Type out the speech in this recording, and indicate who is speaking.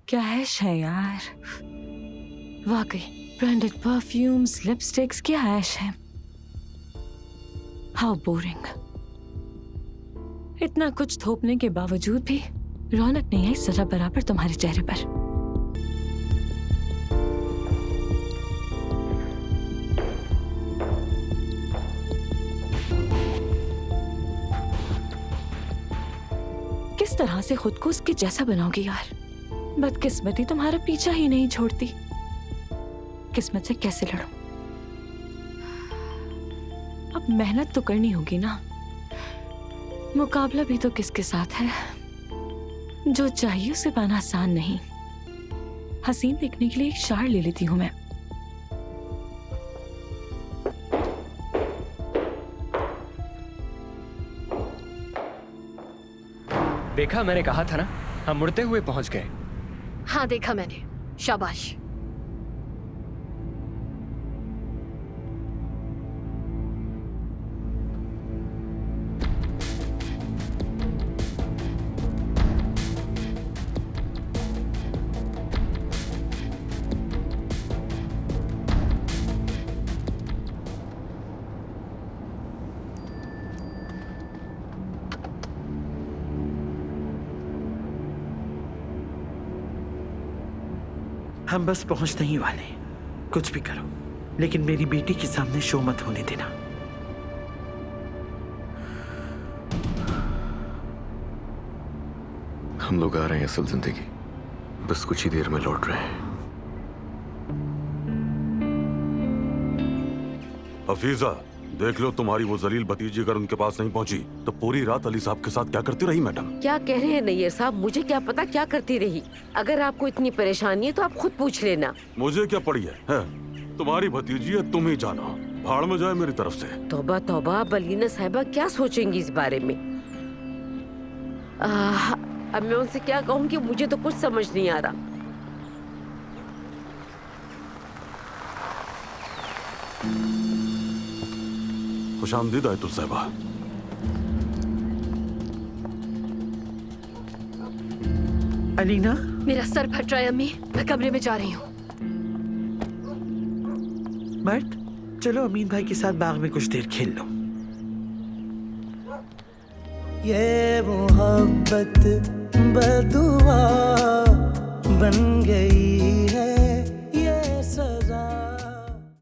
Speaker 1: क्या ऐश है यार, वाकई ब्रांडेड परफ्यूम्स, लिपस्टिक्स, क्या ऐश है। How boring. इतना कुछ थोपने के बावजूद भी रौनक नहीं आई जरा बराबर तुम्हारे चेहरे पर। किस तरह से खुद को उसके जैसा बनाओगी यार। बदकिस्मती तुम्हारा पीछा ही नहीं छोड़ती। किस्मत से कैसे लड़ूं? अब मेहनत तो करनी होगी ना। मुकाबला भी तो किसके साथ है? जो चाहिए उसे पाना आसान नहीं। हसीन दिखने के लिए एक शार ले लेती हूं मैं।
Speaker 2: देखा, मैंने कहा था ना, हम मुड़ते हुए पहुंच गए।
Speaker 3: हाँ देखा मैंने, शाबाश।
Speaker 4: हम बस पहुंचने ही वाले। कुछ भी करो, लेकिन मेरी बेटी के सामने शो मत होने देना।
Speaker 5: हम लोग आ रहे हैं असल जिंदगी, बस कुछ ही देर में लौट रहे हैं।
Speaker 6: हफीजा, देख लो तुम्हारी वो जलील भतीजी अगर उनके पास नहीं पहुंची तो पूरी रात अली साहब के साथ क्या करती रही मैडम?
Speaker 7: क्या कह रहे हैं नैयर साहब? मुझे क्या पता क्या करती रही। अगर आपको इतनी परेशानी है तो आप खुद पूछ लेना।
Speaker 6: मुझे क्या पड़ी है? तुम्हारी भतीजी है, तुम ही जानो। भाड़ में जाए मेरी तरफ से।
Speaker 7: तौबा तौबा, बलीना साहिबा क्या सोचेंगी इस बारे में? अब मैं उनसे क्या कहूँ कि मुझे तो कुछ समझ नहीं आ रहा।
Speaker 6: खुशामदीद आयतुल साहिबा।
Speaker 4: अलीना,
Speaker 3: मेरा सर फट रहा है अम्मी, मैं कमरे में जा रही हूँ।
Speaker 4: मर्द, चलो अमीन भाई के साथ बाग में कुछ देर खेल लो।
Speaker 8: ये मोहब्बत बदुआ बन गई है